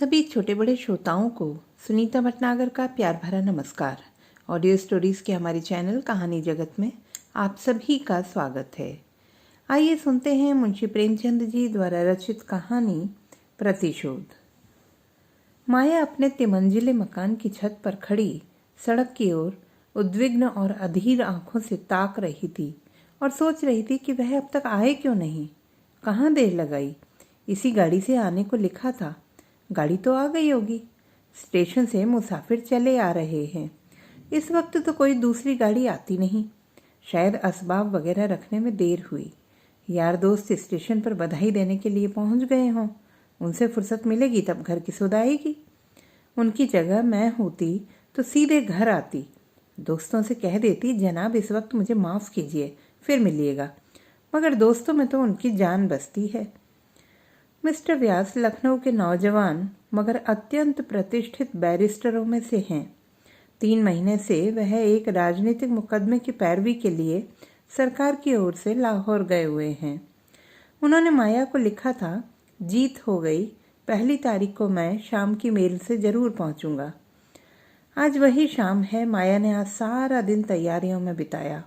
सभी छोटे बड़े श्रोताओं को सुनीता भटनागर का प्यार भरा नमस्कार। ऑडियो स्टोरीज़ के हमारे चैनल कहानी जगत में आप सभी का स्वागत है। आइए सुनते हैं मुंशी प्रेमचंद जी द्वारा रचित कहानी प्रतिशोध। माया अपने तिमंजिले मकान की छत पर खड़ी सड़क की ओर उद्विग्न और अधीर आंखों से ताक रही थी और सोच रही थी कि वह अब तक आए क्यों नहीं। कहाँ देर लगाई, इसी गाड़ी से आने को लिखा था। गाड़ी तो आ गई होगी। स्टेशन से मुसाफिर चले आ रहे हैं। इस वक्त तो कोई दूसरी गाड़ी आती नहीं। शायद असबाब वगैरह रखने में देर हुई। यार दोस्त स्टेशन पर बधाई देने के लिए पहुंच गए हों। उनसे फुर्सत मिलेगी तब घर की सुध आएगी। उनकी जगह मैं होती तो सीधे घर आती। दोस्तों से कह देती, जनाब इस वक्त मुझे माफ़ कीजिए, फिर मिलिएगा। मगर दोस्तों में तो उनकी जान बसती है। मिस्टर व्यास लखनऊ के नौजवान मगर अत्यंत प्रतिष्ठित बैरिस्टरों में से हैं। 3 महीने से वह एक राजनीतिक मुकदमे की पैरवी के लिए सरकार की ओर से लाहौर गए हुए हैं। उन्होंने माया को लिखा था, जीत हो गई, 1 तारीख को मैं शाम की मेल से जरूर पहुंचूंगा। आज वही शाम है। माया ने आज सारा दिन तैयारियों में बिताया।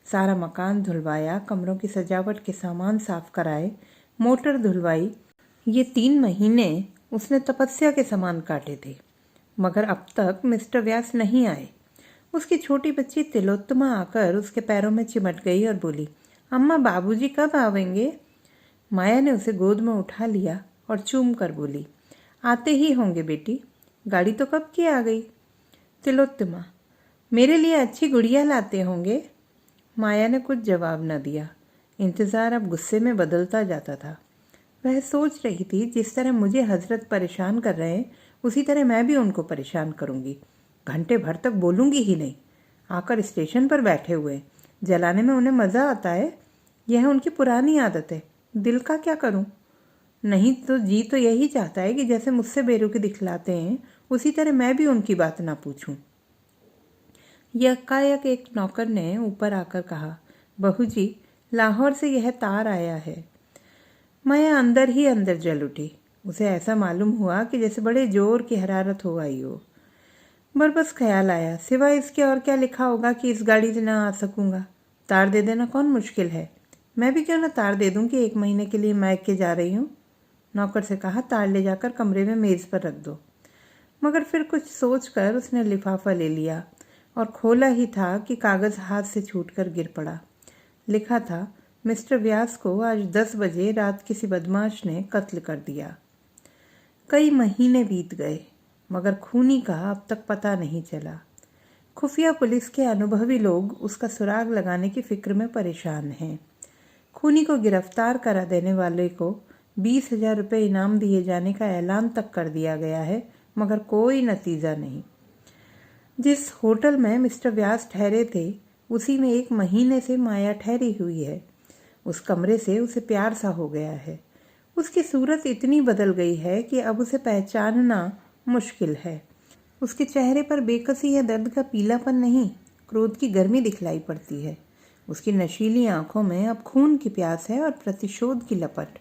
सारा मकान धुलवाया, कमरों की सजावट के सामान साफ कराए, मोटर धुलवाई। ये 3 महीने उसने तपस्या के समान काटे थे। मगर अब तक मिस्टर व्यास नहीं आए। उसकी छोटी बच्ची तिलोत्तमा आकर उसके पैरों में चिमट गई और बोली, अम्मा बाबूजी कब आवेंगे? माया ने उसे गोद में उठा लिया और चूम कर बोली, आते ही होंगे बेटी, गाड़ी तो कब की आ गई। तिलोत्तमा, मेरे लिए अच्छी गुड़िया लाते होंगे। माया ने कुछ जवाब न दिया। इंतज़ार अब गुस्से में बदलता जाता था। वह सोच रही थी, जिस तरह मुझे हजरत परेशान कर रहे हैं उसी तरह मैं भी उनको परेशान करूंगी। घंटे भर तक बोलूंगी ही नहीं। आकर स्टेशन पर बैठे हुए, जलाने में उन्हें मज़ा आता है। यह उनकी पुरानी आदत है। दिल का क्या करूं? नहीं तो जी तो यही चाहता है कि जैसे मुझसे बेरुखी दिखलाते हैं उसी तरह मैं भी उनकी बात ना पूछूं। यकायक एक नौकर ने ऊपर आकर कहा, बहू जी, लाहौर से यह तार आया है। माया अंदर ही अंदर जल उठी। उसे ऐसा मालूम हुआ कि जैसे बड़े जोर की हरारत हो आई हो। बस ख्याल आया, सिवाय इसके और क्या लिखा होगा कि इस गाड़ी से ना आ सकूंगा। तार दे देना कौन मुश्किल है। मैं भी क्यों ना तार दे दूं कि 1 महीने के लिए मैके जा रही हूँ। नौकर से कहा, तार ले जाकर कमरे में मेज़ पर रख दो। मगर फिर कुछ सोच कर उसने लिफाफा ले लिया और खोला ही था कि कागज़ हाथ से छूटकर गिर पड़ा। लिखा था, मिस्टर व्यास को आज 10 बजे रात किसी बदमाश ने कत्ल कर दिया। कई महीने बीत गए मगर खूनी का अब तक पता नहीं चला। खुफिया पुलिस के अनुभवी लोग उसका सुराग लगाने की फिक्र में परेशान हैं। खूनी को गिरफ्तार करा देने वाले को 20,000 रुपये इनाम दिए जाने का ऐलान तक कर दिया गया है, मगर कोई नतीजा नहीं। जिस होटल में मिस्टर व्यास ठहरे थे उसी में 1 महीने से माया ठहरी हुई है। उस कमरे से उसे प्यार सा हो गया है। उसकी सूरत इतनी बदल गई है कि अब उसे पहचानना मुश्किल है। उसके चेहरे पर बेकसी या दर्द का पीलापन नहीं, क्रोध की गर्मी दिखलाई पड़ती है। उसकी नशीली आंखों में अब खून की प्यास है और प्रतिशोध की लपट।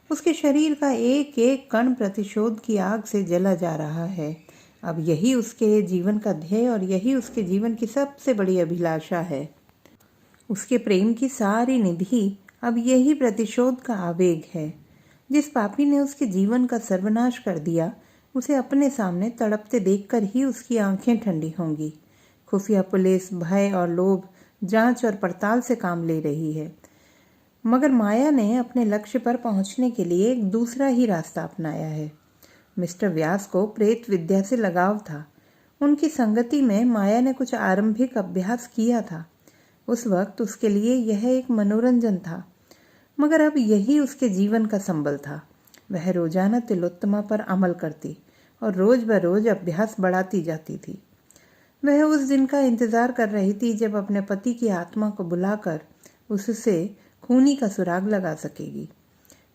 उसके शरीर का एक एक कण प्रतिशोध की आग से जला जा रहा है। अब यही उसके जीवन का ध्येय और यही उसके जीवन की सबसे बड़ी अभिलाषा है। उसके प्रेम की सारी निधि अब यही प्रतिशोध का आवेग है। जिस पापी ने उसके जीवन का सर्वनाश कर दिया उसे अपने सामने तड़पते देखकर ही उसकी आंखें ठंडी होंगी। खुफिया पुलिस भय और लोभ, जांच और पड़ताल से काम ले रही है। मगर माया ने अपने लक्ष्य पर पहुंचने के लिए एक दूसरा ही रास्ता अपनाया है। मिस्टर व्यास को प्रेत विद्या से लगाव था। उनकी संगति में माया ने कुछ आरंभिक अभ्यास किया था। उस वक्त उसके लिए यह एक मनोरंजन था, मगर अब यही उसके जीवन का संबल था। वह रोजाना तिलोत्तमा पर अमल करती और रोज बरोज अभ्यास बढ़ाती जाती थी। वह उस दिन का इंतजार कर रही थी जब अपने पति की आत्मा को बुलाकर उससे खूनी का सुराग लगा सकेगी।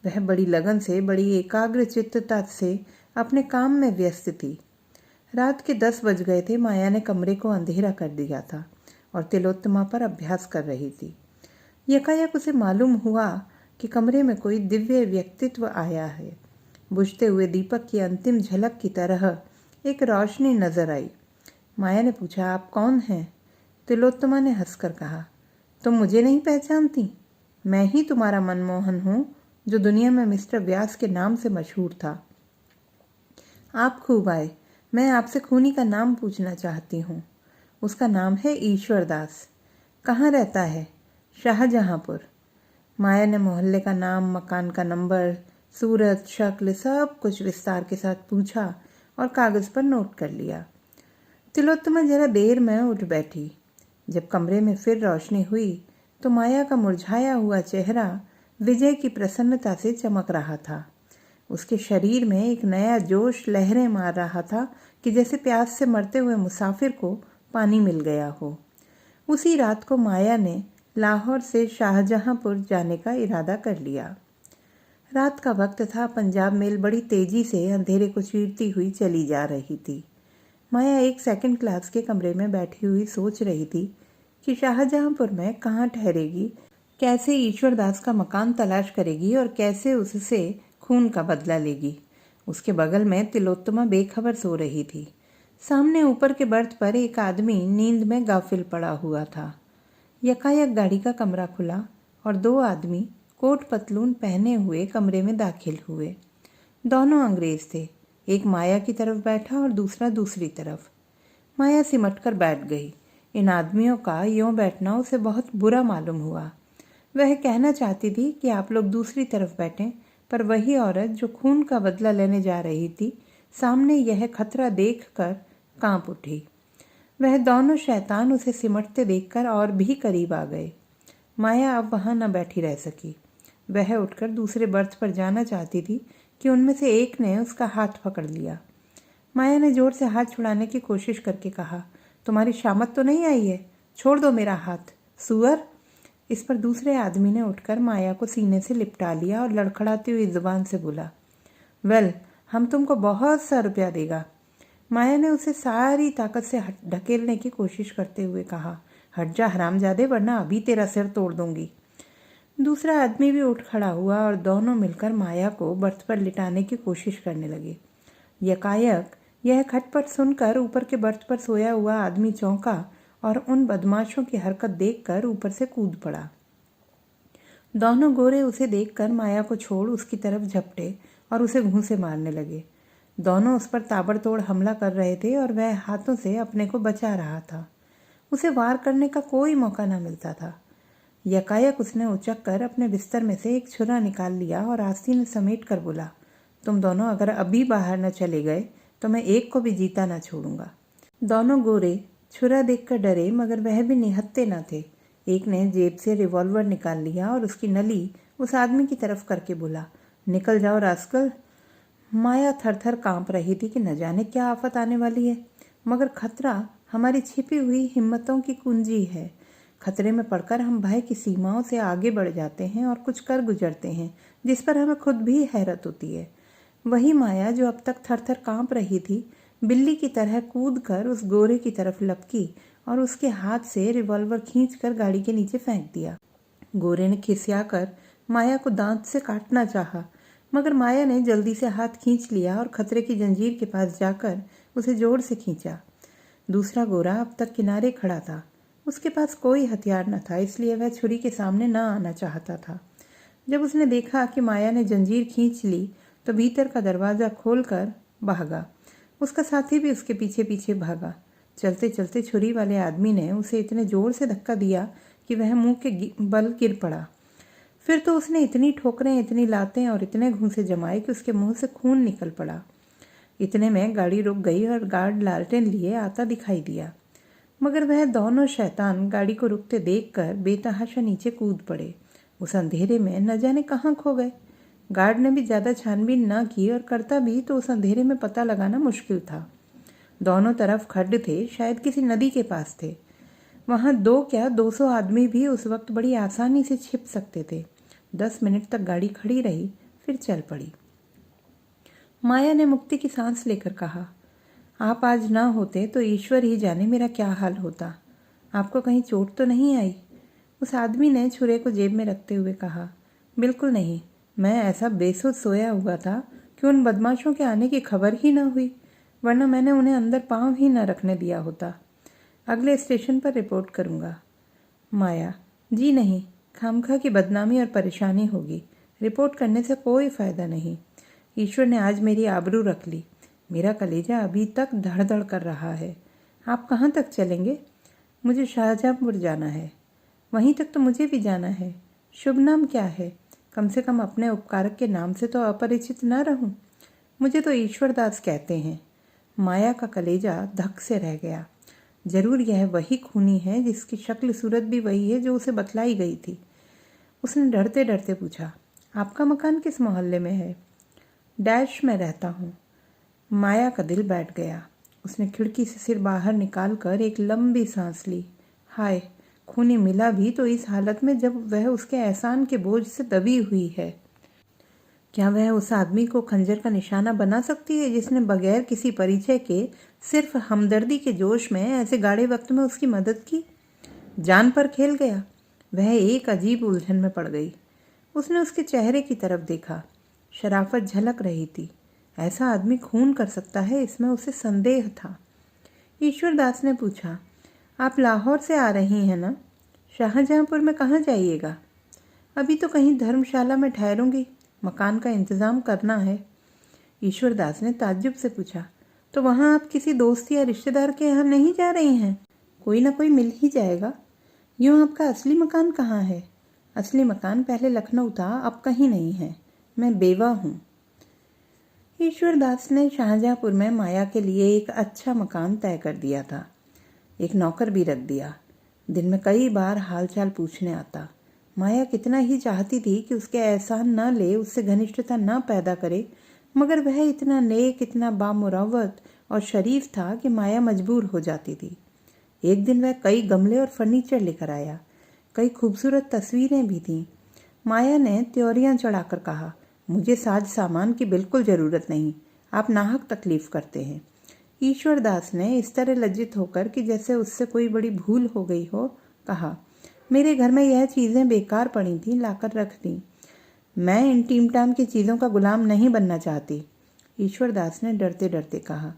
वह बड़ी लगन से, बड़ी एकाग्र चित्तता से अपने काम में व्यस्त थी। रात के 10 बज गए थे। माया ने कमरे को अंधेरा कर दिया था और तिलोत्तमा पर अभ्यास कर रही थी। यकायक उसे मालूम हुआ कि कमरे में कोई दिव्य व्यक्तित्व आया है। बुझते हुए दीपक की अंतिम झलक की तरह एक रोशनी नजर आई। माया ने पूछा, आप कौन हैं? तिलोत्तमा ने हंसकर कहा, तुम मुझे नहीं पहचानती? मैं ही तुम्हारा मनमोहन हूँ, जो दुनिया में मिस्टर व्यास के नाम से मशहूर था। आप खूब आए। मैं आपसे खूनी का नाम पूछना चाहती हूँ। उसका नाम है ईश्वरदास। कहाँ रहता है? शाहजहाँपुर। माया ने मोहल्ले का नाम, मकान का नंबर, सूरत, शक्ल सब कुछ विस्तार के साथ पूछा और कागज पर नोट कर लिया। तिलोत्तमा जरा देर में उठ बैठी। जब कमरे में फिर रोशनी हुई तो माया का मुरझाया हुआ चेहरा विजय की प्रसन्नता से चमक रहा था। उसके शरीर में एक नया जोश लहरें मार रहा था कि जैसे प्यास से मरते हुए मुसाफिर को पानी मिल गया हो। उसी रात को माया ने लाहौर से शाहजहाँपुर जाने का इरादा कर लिया। रात का वक्त था। पंजाब मेल बड़ी तेजी से अंधेरे को चीरती हुई चली जा रही थी। माया एक सेकंड क्लास के कमरे में बैठी हुई सोच रही थी कि शाहजहाँपुर में कहाँ ठहरेगी, कैसे ईश्वरदास का मकान तलाश करेगी और कैसे उससे खून का बदला लेगी। उसके बगल में तिलोत्तमा बेखबर सो रही थी। सामने ऊपर के बर्थ पर एक आदमी नींद में गाफिल पड़ा हुआ था। यकायक गाड़ी का कमरा खुला और दो आदमी कोट पतलून पहने हुए कमरे में दाखिल हुए। दोनों अंग्रेज थे। एक माया की तरफ बैठा और दूसरा दूसरी तरफ। माया सिमट कर बैठ गई। इन आदमियों का यूं बैठना उसे बहुत बुरा मालूम हुआ। वह कहना चाहती थी कि आप लोग दूसरी तरफ बैठें, पर वही औरत जो खून का बदला लेने जा रही थी, सामने यह खतरा देखकर कांप उठी। वह दोनों शैतान उसे सिमटते देखकर और भी करीब आ गए। माया अब वहां न बैठी रह सकी। वह उठकर दूसरे बर्थ पर जाना चाहती थी कि उनमें से एक ने उसका हाथ पकड़ लिया। माया ने जोर से हाथ छुड़ाने की कोशिश करके कहा, तुम्हारी शामत तो नहीं आई है? छोड़ दो मेरा हाथ, सुअर। इस पर दूसरे आदमी ने उठकर माया को सीने से लिपटा लिया और लड़खड़ाती हुई जुबान से बोला, वेल, हम तुमको बहुत सा रुपया देगा। माया ने उसे सारी ताकत से ढकेलने की कोशिश करते हुए कहा, हट जा हरामजादे, वरना अभी तेरा सिर तोड़ दूंगी। दूसरा आदमी भी उठ खड़ा हुआ और दोनों मिलकर माया को बर्थ पर लिटाने की कोशिश करने लगे। यकायक यह खटपट सुनकर ऊपर के बर्थ पर सोया हुआ आदमी चौंका और उन बदमाशों की हरकत देखकर ऊपर से कूद पड़ा। दोनों गोरे उसे देखकर माया को छोड़ उसकी तरफ झपटे और उसे घूंसे मारने लगे। दोनों उस पर ताबड़तोड़ हमला कर रहे थे और वह हाथों से अपने को बचा रहा था। उसे वार करने का कोई मौका न मिलता था। यकायक उसने उचक कर अपने बिस्तर में से एक छुरा निकाल लिया और आस्तीन में समेट कर बोला, तुम दोनों अगर अभी बाहर न चले गए तो मैं एक को भी जीता न छोड़ूंगा। दोनों गोरे छुरा देखकर डरे, मगर वह भी निहत्ते न थे। एक ने जेब से रिवॉल्वर निकाल लिया और उसकी नली उस आदमी की तरफ करके बोला, निकल जाओ रास्कल। माया थर थर कांप रही थी कि न जाने क्या आफत आने वाली है, मगर खतरा हमारी छिपी हुई हिम्मतों की कुंजी है। खतरे में पड़कर हम भय की सीमाओं से आगे बढ़ जाते हैं और कुछ कर गुजरते हैं जिस पर हमें खुद भी हैरत होती है। वही माया जो अब तक थर थर कांप रही थी, बिल्ली की तरह कूदकर उस गोरे की तरफ लपकी और उसके हाथ से रिवॉल्वर खींचकर गाड़ी के नीचे फेंक दिया। गोरे ने खिसियाकर माया को दांत से काटना चाहा, मगर माया ने जल्दी से हाथ खींच लिया और खतरे की जंजीर के पास जाकर उसे जोर से खींचा। दूसरा गोरा अब तक किनारे खड़ा था। उसके पास कोई हथियार न था, इसलिए वह छुरी के सामने न आना चाहता था। जब उसने देखा कि माया ने जंजीर खींच ली तो भीतर का दरवाज़ा खोलकर भागा। उसका साथी भी उसके पीछे पीछे भागा। चलते चलते छुरी वाले आदमी ने उसे इतने जोर से धक्का दिया कि वह मुंह के बल गिर पड़ा। फिर तो उसने इतनी ठोकरें, इतनी लातें और इतने घूंसे जमाए कि उसके मुंह से खून निकल पड़ा। इतने में गाड़ी रुक गई और गार्ड लालटेन लिए आता दिखाई दिया, मगर वह दोनों शैतान गाड़ी को रुकते देखकर बेतहाशा नीचे कूद पड़े। उस अंधेरे में न जाने कहाँ खो गए। गार्ड ने भी ज्यादा छानबीन न की और करता भी तो उस अंधेरे में पता लगाना मुश्किल था। दोनों तरफ खड्ड थे, शायद किसी नदी के पास थे। वहां 200 आदमी भी उस वक्त बड़ी आसानी से छिप सकते थे। 10 मिनट तक गाड़ी खड़ी रही, फिर चल पड़ी। माया ने मुक्ति की सांस लेकर कहा, आप आज ना होते तो ईश्वर ही जाने मेरा क्या हाल होता। आपको कहीं चोट तो नहीं आई? उस आदमी ने छुरे को जेब में रखते हुए कहा, बिल्कुल नहीं, मैं ऐसा बेसुध सोया हुआ था कि उन बदमाशों के आने की खबर ही न हुई, वरना मैंने उन्हें अंदर पाँव ही न रखने दिया होता। अगले स्टेशन पर रिपोर्ट करूँगा। माया, जी नहीं, खामखा की बदनामी और परेशानी होगी। रिपोर्ट करने से कोई फ़ायदा नहीं। ईश्वर ने आज मेरी आबरू रख ली। मेरा कलेजा अभी तक धड़ धड़ कर रहा है। आप कहाँ तक चलेंगे? मुझे शाहजहाँपुर जाना है। वहीं तक तो मुझे भी जाना है। शुभ नाम क्या है? कम से कम अपने उपकारक के नाम से तो अपरिचित न रहूं। मुझे तो ईश्वर दास कहते हैं। माया का कलेजा धक से रह गया। जरूर यह वही खूनी है जिसकी शक्ल सूरत भी वही है जो उसे बतलाई गई थी। उसने डरते डरते पूछा, आपका मकान किस मोहल्ले में है? डैश में रहता हूँ। माया का दिल बैठ गया। उसने खिड़की से सिर बाहर निकाल कर एक लंबी सांस ली। हाय, खूनी मिला भी तो इस हालत में जब वह उसके एहसान के बोझ से दबी हुई है। क्या वह उस आदमी को खंजर का निशाना बना सकती है जिसने बगैर किसी परिचय के सिर्फ हमदर्दी के जोश में ऐसे गाढ़े वक्त में उसकी मदद की? जान पर खेल गया। वह एक अजीब उलझन में पड़ गई। उसने उसके चेहरे की तरफ देखा। शराफत झलक रही थी। ऐसा आदमी खून कर सकता है, इसमें उसे संदेह था। ईश्वर दास ने पूछा, आप लाहौर से आ रही हैं ना? शाहजहाँपुर में कहाँ जाइएगा? अभी तो कहीं धर्मशाला में ठहरूंगी। मकान का इंतज़ाम करना है। ईश्वर दास ने ताज्जुब से पूछा, तो वहाँ आप किसी दोस्त या रिश्तेदार के यहाँ नहीं जा रही हैं? कोई ना कोई मिल ही जाएगा। यूँ आपका असली मकान कहाँ है? असली मकान पहले लखनऊ था, अब कहीं नहीं है। मैं बेवा हूँ। ईश्वर दास ने शाहजहाँपुर में माया के लिए एक अच्छा मकान तय कर दिया था। एक नौकर भी रख दिया। दिन में कई बार हालचाल पूछने आता। माया कितना ही चाहती थी कि उसके एहसान न ले, उससे घनिष्ठता न पैदा करे, मगर वह इतना नेक, इतना बामुरवत और शरीफ था कि माया मजबूर हो जाती थी। एक दिन वह कई गमले और फर्नीचर लेकर आया। कई खूबसूरत तस्वीरें भी थीं। माया ने त्योरियां चढ़ाकर कहा, मुझे साज सामान की बिल्कुल ज़रूरत नहीं, आप नाहक तकलीफ करते हैं। ईश्वर दास ने इस तरह लज्जित होकर कि जैसे उससे कोई बड़ी भूल हो गई हो, कहा, मेरे घर में यह चीज़ें बेकार पड़ी थीं, लाकर रख दी। मैं इन टीमटाम की चीज़ों का गुलाम नहीं बनना चाहती। ईश्वर दास ने डरते डरते कहा,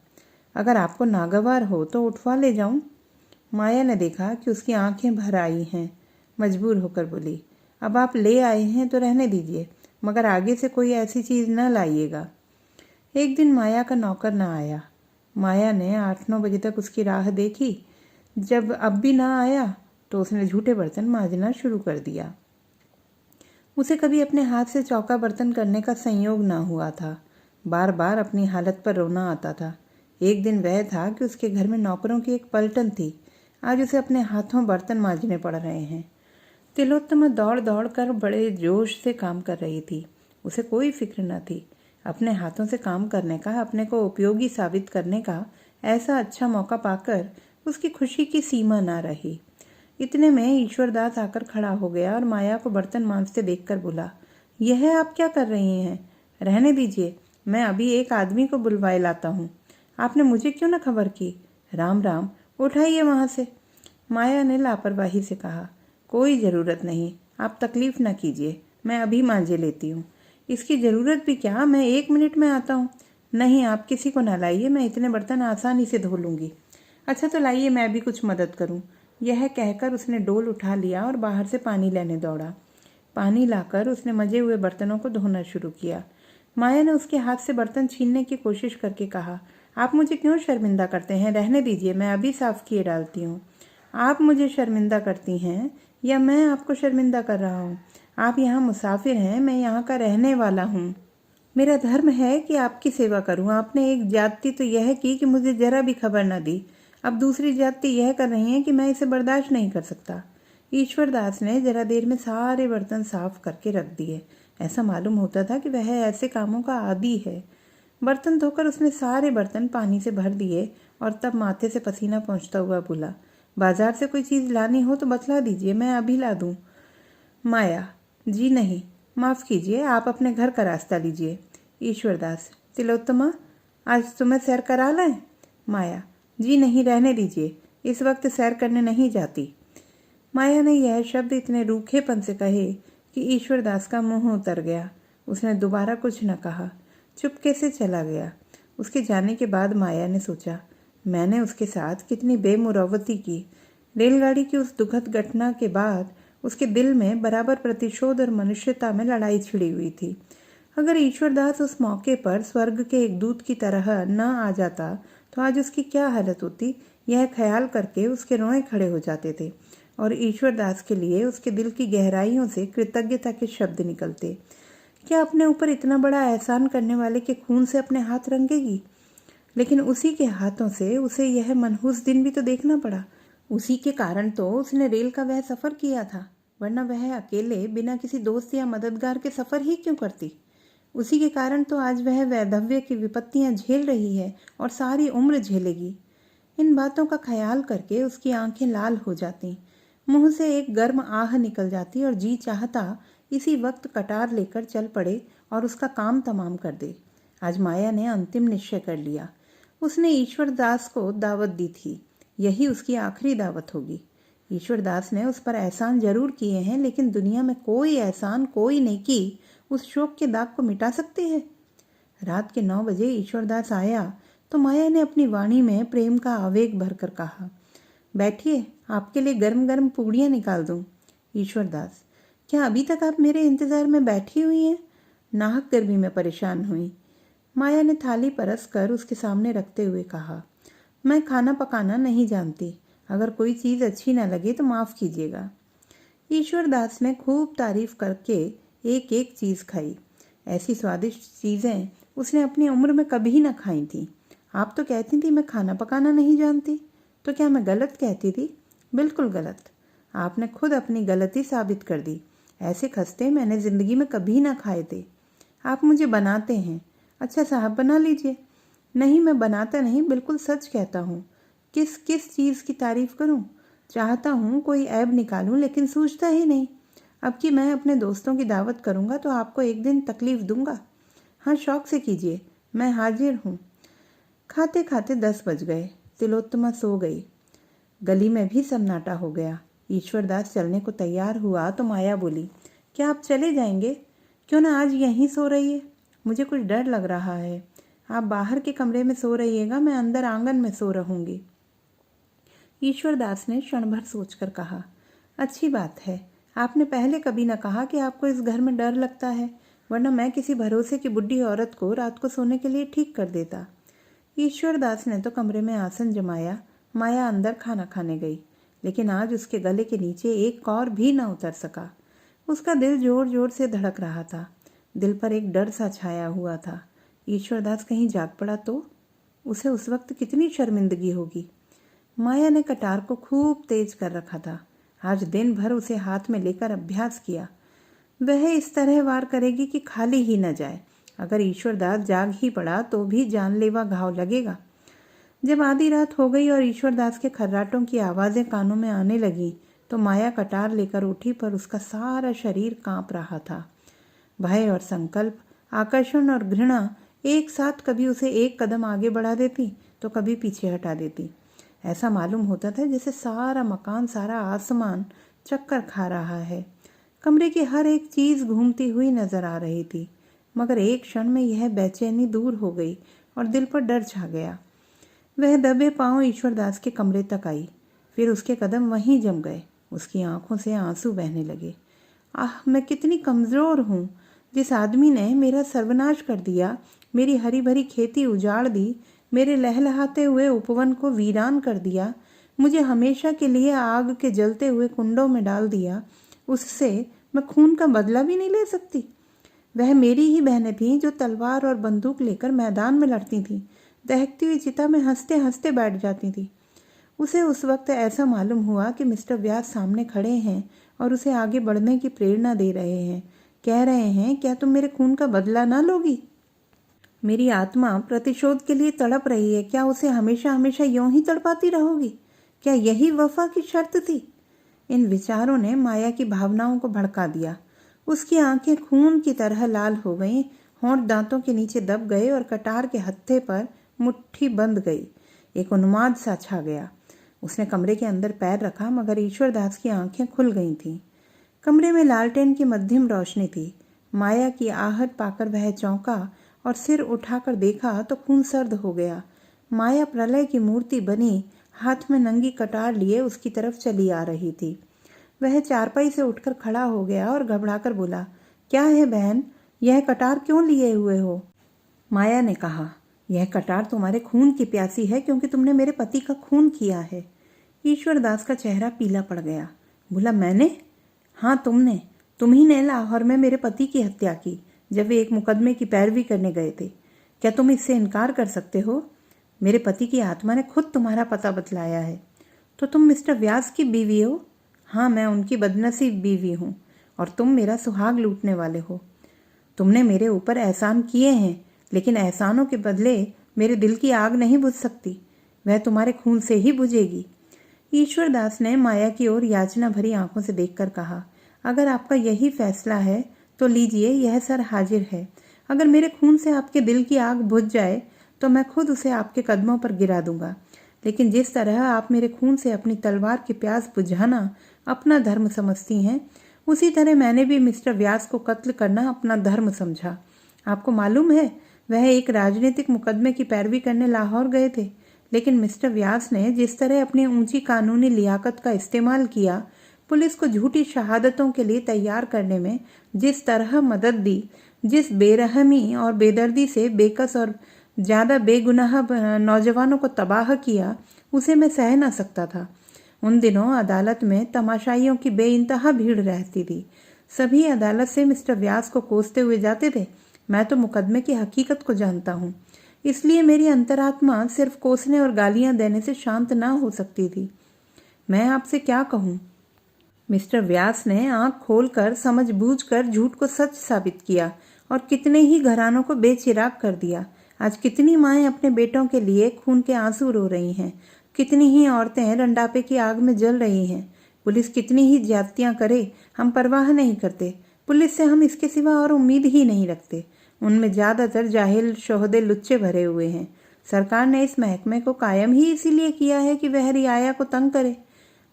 अगर आपको नागवार हो तो उठवा ले जाऊं? माया ने देखा कि उसकी आंखें भर आई हैं। मजबूर होकर बोली, अब आप ले आए हैं तो रहने दीजिए, मगर आगे से कोई ऐसी चीज़ न लाइएगा। एक दिन माया का नौकर न आया। माया ने 8-9 बजे तक उसकी राह देखी। जब अब भी ना आया तो उसने झूठे बर्तन मांजना शुरू कर दिया। उसे कभी अपने हाथ से चौका बर्तन करने का संयोग ना हुआ था। बार बार अपनी हालत पर रोना आता था। एक दिन वह था कि उसके घर में नौकरों की एक पलटन थी। आज उसे अपने हाथों बर्तन मांजने पड़ रहे हैं। तिलोत्तमा दौड़ दौड़ कर बड़े जोश से काम कर रही थी। उसे कोई फिक्र न थी। अपने हाथों से काम करने का, अपने को उपयोगी साबित करने का ऐसा अच्छा मौका पाकर उसकी खुशी की सीमा न रही। इतने में ईश्वरदास आकर खड़ा हो गया और माया को बर्तन मांजते देखकर बोला, यह आप क्या कर रही हैं? रहने दीजिए, मैं अभी एक आदमी को बुलवाए लाता हूँ। आपने मुझे क्यों न खबर की? राम राम, उठाइए वहाँ से। माया ने लापरवाही से कहा, कोई ज़रूरत नहीं, आप तकलीफ़ न कीजिए, मैं अभी मांजे लेती हूँ। इसकी ज़रूरत भी क्या, मैं 1 मिनट में आता हूँ। नहीं, आप किसी को न लाइए, मैं इतने बर्तन आसानी से धो लूँगी। अच्छा तो लाइए, मैं भी कुछ मदद करूँ। यह कहकर उसने डोल उठा लिया और बाहर से पानी लेने दौड़ा। पानी लाकर उसने मजे हुए बर्तनों को धोना शुरू किया। माया ने उसके हाथ से बर्तन छीनने की कोशिश करके कहा, आप मुझे क्यों शर्मिंदा करते हैं? रहने दीजिए, मैं अभी साफ़ किए डालती हूँ। आप मुझे शर्मिंदा करती हैं या मैं आपको शर्मिंदा कर रहा हूँ? आप यहाँ मुसाफिर हैं, मैं यहाँ का रहने वाला हूँ। मेरा धर्म है कि आपकी सेवा करूँ। आपने एक ज्यादती तो यह की कि मुझे जरा भी खबर न दी। अब दूसरी ज्यादती यह कर रही हैं कि मैं इसे बर्दाश्त नहीं कर सकता। ईश्वर दास ने जरा देर में सारे बर्तन साफ करके रख दिए। ऐसा मालूम होता था कि वह ऐसे कामों का आदी है। बर्तन धोकर उसने सारे बर्तन पानी से भर दिए और तब माथे से पसीना पहुँचता हुआ बोला, बाजार से कोई चीज़ लानी हो तो बतला दीजिए, मैं अभी ला दूँ। माया, जी नहीं, माफ़ कीजिए, आप अपने घर का रास्ता लीजिए। ईश्वरदास, तिलोत्तमा, आज तुम्हें सैर करा लाएं? माया, जी नहीं, रहने दीजिए, इस वक्त सैर करने नहीं जाती। माया ने यह शब्द इतने रूखेपन से कहे कि ईश्वरदास का मुंह उतर गया। उसने दोबारा कुछ न कहा। चुपके से चला गया। उसके जाने के बाद माया ने सोचा, मैंने उसके साथ कितनी बेमुरव्वती की। रेलगाड़ी की उस दुखद घटना के बाद उसके दिल में बराबर प्रतिशोध और मनुष्यता में लड़ाई छिड़ी हुई थी। अगर ईश्वरदास उस मौके पर स्वर्ग के एक दूत की तरह न आ जाता तो आज उसकी क्या हालत होती, यह ख्याल करके उसके रोए खड़े हो जाते थे और ईश्वरदास के लिए उसके दिल की गहराइयों से कृतज्ञता के शब्द निकलते। क्या अपने ऊपर इतना बड़ा एहसान करने वाले के खून से अपने हाथ रंगेगी? लेकिन उसी के हाथों से उसे यह मनहूस दिन भी तो देखना पड़ा। उसी के कारण तो उसने रेल का वह सफ़र किया था, वरना वह अकेले बिना किसी दोस्त या मददगार के सफ़र ही क्यों करती। उसी के कारण तो आज वह वैधव्य की विपत्तियां झेल रही है और सारी उम्र झेलेगी। इन बातों का ख्याल करके उसकी आंखें लाल हो जाती, मुंह से एक गर्म आह निकल जाती और जी चाहता इसी वक्त कटार लेकर चल पड़े और उसका काम तमाम कर दे। आज माया ने अंतिम निश्चय कर लिया। उसने ईश्वरदास को दावत दी थी, यही उसकी आखिरी दावत होगी। ईश्वरदास ने उस पर एहसान जरूर किए हैं, लेकिन दुनिया में कोई एहसान, कोई नेकी उस शोक के दाग को मिटा सकती है। रात के 9 बजे ईश्वरदास आया तो माया ने अपनी वाणी में प्रेम का आवेग भरकर कहा, बैठिए, आपके लिए गर्म गर्म पूड़ियाँ निकाल दूं। ईश्वरदास, क्या अभी तक आप मेरे इंतजार में बैठी हुई हैं? नाहक गर्मी में परेशान हुई। माया ने थाली परस कर उसके सामने रखते हुए कहा, मैं खाना पकाना नहीं जानती, अगर कोई चीज़ अच्छी न लगे तो माफ़ कीजिएगा। ईश्वरदास ने खूब तारीफ करके एक एक चीज़ खाई। ऐसी स्वादिष्ट चीज़ें उसने अपनी उम्र में कभी न खाई थी। आप तो कहती थी मैं खाना पकाना नहीं जानती, तो क्या मैं गलत कहती थी? बिल्कुल गलत। आपने खुद अपनी गलती साबित कर दी। ऐसे खस्ते मैंने ज़िंदगी में कभी ना खाए थे। आप मुझे बनाते हैं। अच्छा साहब, बना लीजिए। नहीं, मैं बनाता नहीं, बिल्कुल सच कहता हूँ। किस किस चीज़ की तारीफ़ करूँ? चाहता हूँ कोई ऐब निकालूँ, लेकिन सूझता ही नहीं। अब कि मैं अपने दोस्तों की दावत करूँगा तो आपको एक दिन तकलीफ़ दूंगा। हाँ, शौक़ से कीजिए, मैं हाजिर हूँ। खाते खाते 10 बज गए। तिलोत्तमा सो गई। गली में भी सन्नाटा हो गया। ईश्वरदास चलने को तैयार हुआ तो माया बोली, क्या आप चले जाएंगे? क्यों ना आज यहीं सो रहिए, मुझे कुछ डर लग रहा है। आप बाहर के कमरे में सो रहिएगा, मैं अंदर आंगन में सो रहूंगी। ईश्वरदास ने क्षण भर सोचकर कहा, अच्छी बात है। आपने पहले कभी न कहा कि आपको इस घर में डर लगता है, वरना मैं किसी भरोसे की बुढ़ी औरत को रात को सोने के लिए ठीक कर देता। ईश्वरदास ने तो कमरे में आसन जमाया। माया अंदर खाना खाने गई, लेकिन आज उसके गले के नीचे एक कौर भी न उतर सका। उसका दिल जोर जोर से धड़क रहा था। दिल पर एक डर सा छाया हुआ था। ईश्वरदास कहीं जाग पड़ा तो उसे उस वक्त कितनी शर्मिंदगी होगी। माया ने कटार को खूब तेज कर रखा था। आज दिन भर उसे हाथ में लेकर अभ्यास किया। वह इस तरह वार करेगी कि खाली ही न जाए। अगर ईश्वरदास जाग ही पड़ा तो भी जानलेवा घाव लगेगा। जब आधी रात हो गई और ईश्वरदास के खर्राटों की आवाज़ें कानों में आने लगी तो माया कटार लेकर उठी, पर उसका सारा शरीर कांप रहा था। भय और संकल्प, आकर्षण और घृणा एक साथ कभी उसे एक कदम आगे बढ़ा देती तो कभी पीछे हटा देती। ऐसा मालूम होता था जैसे सारा मकान, सारा आसमान चक्कर खा रहा है। कमरे की हर एक चीज़ घूमती हुई नजर आ रही थी, मगर एक क्षण में यह बेचैनी दूर हो गई और दिल पर डर छा गया। वह दबे पांव ईश्वरदास के कमरे तक आई, फिर उसके कदम वहीं जम गए। उसकी आंखों से आंसू बहने लगे। आह, मैं कितनी कमज़ोर हूँ। जिस आदमी ने मेरा सर्वनाश कर दिया, मेरी हरी भरी खेती उजाड़ दी, मेरे लहलहाते हुए उपवन को वीरान कर दिया, मुझे हमेशा के लिए आग के जलते हुए कुंडों में डाल दिया, उससे मैं खून का बदला भी नहीं ले सकती। वह मेरी ही बहनें थीं जो तलवार और बंदूक लेकर मैदान में लड़ती थीं, दहकती हुई चिता में हंसते हंसते बैठ जाती थी। उसे उस वक्त ऐसा मालूम हुआ कि मिस्टर व्यास सामने खड़े हैं और उसे आगे बढ़ने की प्रेरणा दे रहे हैं। कह रहे हैं, क्या तुम मेरे खून का बदला ना लोगी? मेरी आत्मा प्रतिशोध के लिए तड़प रही है, क्या उसे हमेशा हमेशा यूं ही तड़पाती रहोगी? क्या यही वफा की शर्त थी? इन विचारों ने माया की भावनाओं को भड़का दिया। उसकी आंखें खून की तरह लाल हो गईं, होंठ दांतों के नीचे दब गए और कटार के हत्थे पर मुट्ठी बंद गई। एक उन्माद सा छा गया। उसने कमरे के अंदर पैर रखा, मगर ईश्वरदास की आंखें खुल गई थीं। कमरे में लालटेन की मध्यम रोशनी थी। माया की आहट पाकर वह चौंका और सिर उठाकर देखा तो खून सर्द हो गया। माया प्रलय की मूर्ति बनी हाथ में नंगी कटार लिए उसकी तरफ चली आ रही थी। वह चारपाई से उठकर खड़ा हो गया और घबराकर बोला, क्या है बहन, यह कटार क्यों लिए हुए हो? माया ने कहा, यह कटार तुम्हारे खून की प्यासी है क्योंकि तुमने मेरे पति का खून किया है। ईश्वरदास का चेहरा पीला पड़ गया। बोला, मैंने? हाँ तुमने। तुम ही ने लाहौर में मेरे पति की हत्या की जब वे एक मुकदमे की पैरवी करने गए थे। क्या तुम इससे इनकार कर सकते हो? मेरे पति की आत्मा ने खुद तुम्हारा पता बतलाया है। तो तुम मिस्टर व्यास की बीवी हो? हाँ, मैं उनकी बदनसीब बीवी हूँ और तुम मेरा सुहाग लूटने वाले हो। तुमने मेरे ऊपर एहसान किए हैं, लेकिन एहसानों के बदले मेरे दिल की आग नहीं बुझ सकती, वह तुम्हारे खून से ही बुझेगी। ईश्वरदास ने माया की ओर याचना भरी आंखों से देखकर कहा, अगर आपका यही फैसला है तो लीजिए, यह सर हाजिर है। अगर मेरे खून से आपके दिल की आग बुझ जाए तो मैं खुद उसे आपके कदमों पर गिरा दूंगा। लेकिन जिस तरह आप मेरे खून से अपनी तलवार की प्यास बुझाना अपना धर्म समझती हैं, उसी तरह मैंने भी मिस्टर व्यास को कत्ल करना अपना धर्म समझा। आपको मालूम है, वह एक राजनीतिक मुकदमे की पैरवी करने लाहौर गए थे, लेकिन मिस्टर व्यास ने जिस तरह अपनी ऊंची कानूनी लियाकत का इस्तेमाल किया, पुलिस को झूठी शहादतों के लिए तैयार करने में जिस तरह मदद दी, जिस बेरहमी और बेदर्दी से बेकस और ज़्यादा बेगुनाह नौजवानों को तबाह किया, उसे मैं सह न सकता था। उन दिनों अदालत में तमाशाइयों की बेइंतहा भीड़ रहती थी। सभी अदालत से मिस्टर व्यास को कोसते हुए जाते थे। मैं तो मुकदमे की हकीकत को जानता हूँ, इसलिए मेरी अंतरात्मा सिर्फ कोसने और गालियां देने से शांत ना हो सकती थी। मैं आपसे क्या कहूँ? मिस्टर व्यास ने आंख खोलकर समझबूझकर झूठ को सच साबित किया और कितने ही घरानों को बेचिराग कर दिया। आज कितनी माएं अपने बेटों के लिए खून के आंसू रो रही हैं, कितनी ही औरतें रंडापे की आग में जल रही हैं। पुलिस कितनी ही ज्यादतियां करे, हम परवाह नहीं करते। पुलिस से हम इसके सिवा और उम्मीद ही नहीं रखते। उनमें ज्यादातर जाहिल शोहदे लुच्चे भरे हुए हैं। सरकार ने इस महकमे को कायम ही इसीलिए किया है कि वह रियाया को तंग करे।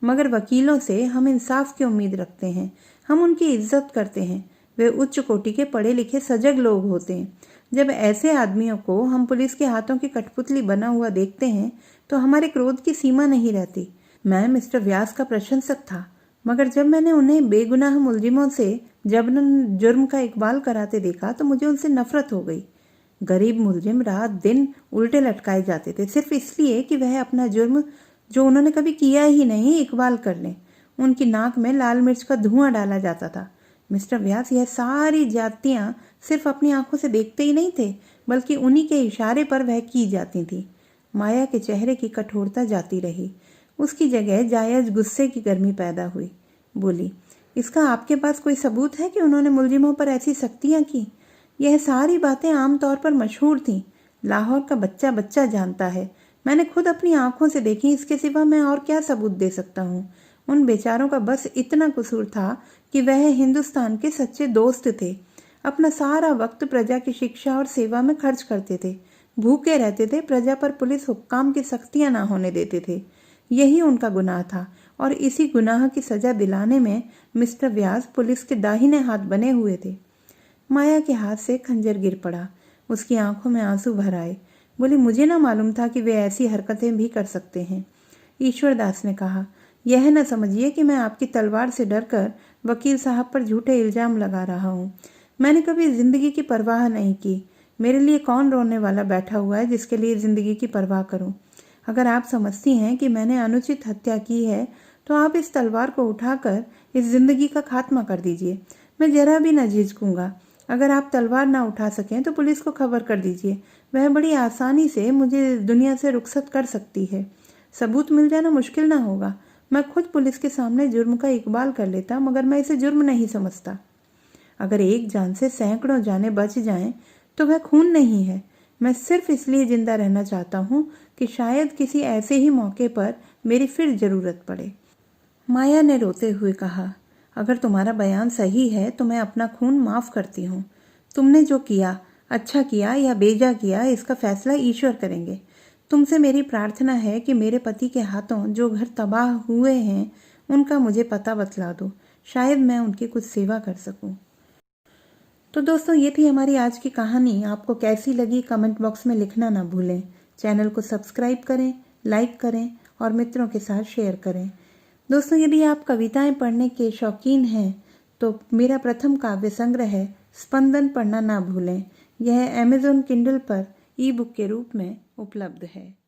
मगर वकीलों से हम इंसाफ की उम्मीद रखते हैं, हम उनकी इज्जत करते हैं। वे उच्च कोटि के पढ़े लिखे सजग लोग होते हैं। जब ऐसे आदमियों को हम पुलिस के हाथों की कठपुतली बना हुआ देखते हैं तो हमारे क्रोध की सीमा नहीं रहती। मैं मिस्टर व्यास का प्रशंसक था, मगर जब मैंने उन्हें बेगुनाह मुलजिमों से जबरन जुर्म का इकबाल कराते देखा तो मुझे उनसे नफरत हो गई। गरीब मुलजिम रात दिन उल्टे लटकाए जाते थे सिर्फ इसलिए कि वह अपना जुर्म, जो उन्होंने कभी किया ही नहीं, इकबाल कर लें। उनकी नाक में लाल मिर्च का धुआं डाला जाता था। मिस्टर व्यास यह सारी जातियां सिर्फ अपनी आंखों से देखते ही नहीं थे, बल्कि उन्हीं के इशारे पर वह की जाती थी। माया के चेहरे की कठोरता जाती रही, उसकी जगह जायज गुस्से की गर्मी पैदा हुई। बोली, इसका आपके पास कोई सबूत है कि उन्होंने मुलजिमों पर ऐसी सख्तियां की? यह सारी बातें आमतौर पर मशहूर थीं, लाहौर का बच्चा बच्चा जानता है। मैंने खुद अपनी आंखों से देखी, इसके सिवा मैं और क्या सबूत दे सकता हूँ? उन बेचारों का बस इतना कसूर था कि वह हिंदुस्तान के सच्चे दोस्त थे। अपना सारा वक्त प्रजा की शिक्षा और सेवा में खर्च करते थे, भूखे रहते थे, प्रजा पर पुलिस हुक्काम की सख्तियां ना होने देते थे। यही उनका गुनाह था और इसी गुनाह की सजा दिलाने में मिस्टर व्यास पुलिस के दाहिने हाथ बने हुए थे। माया के हाथ से खंजर गिर पड़ा, उसकी आंखों में आंसू भर आए। बोली, मुझे ना मालूम था कि वे ऐसी हरकतें भी कर सकते हैं। ईश्वरदास ने कहा, यह न समझिए कि मैं आपकी तलवार से डरकर वकील साहब पर झूठे इल्जाम लगा रहा हूँ। मैंने कभी जिंदगी की परवाह नहीं की। मेरे लिए कौन रोने वाला बैठा हुआ है जिसके लिए जिंदगी की परवाह करूं? अगर आप समझती हैं कि मैंने अनुचित हत्या की है तो आप इस तलवार को उठाकर इस जिंदगी का खात्मा कर दीजिए। मैं जरा भी न झिझकूंगा। अगर आप तलवार ना उठा सकें तो पुलिस को खबर कर दीजिए, वह बड़ी आसानी से मुझे दुनिया से रुखसत कर सकती है। सबूत मिल जाना मुश्किल ना होगा। मैं खुद पुलिस के सामने जुर्म का इकबाल कर लेता, मगर मैं इसे जुर्म नहीं समझता। अगर एक जान से सैकड़ों जानें बच जाएं तो वह खून नहीं है। मैं सिर्फ इसलिए जिंदा रहना चाहता हूँ कि शायद किसी ऐसे ही मौके पर मेरी फिर जरूरत पड़े। माया ने रोते हुए कहा, अगर तुम्हारा बयान सही है तो मैं अपना खून माफ करती हूँ। तुमने जो किया, अच्छा किया या बेजा किया, इसका फैसला ईश्वर करेंगे। तुमसे मेरी प्रार्थना है कि मेरे पति के हाथों जो घर तबाह हुए हैं उनका मुझे पता बतला दो, शायद मैं उनकी कुछ सेवा कर सकूं। तो दोस्तों ये थी हमारी आज की कहानी। आपको कैसी लगी कमेंट बॉक्स में लिखना ना भूलें। चैनल को सब्सक्राइब करें, लाइक करें और मित्रों के साथ शेयर करें। दोस्तों यदि आप कविताएं पढ़ने के शौकीन हैं तो मेरा प्रथम काव्य संग्रह है स्पंदन पढ़ना ना भूलें। यह अमेज़न किंडल पर ई बुक के रूप में उपलब्ध है।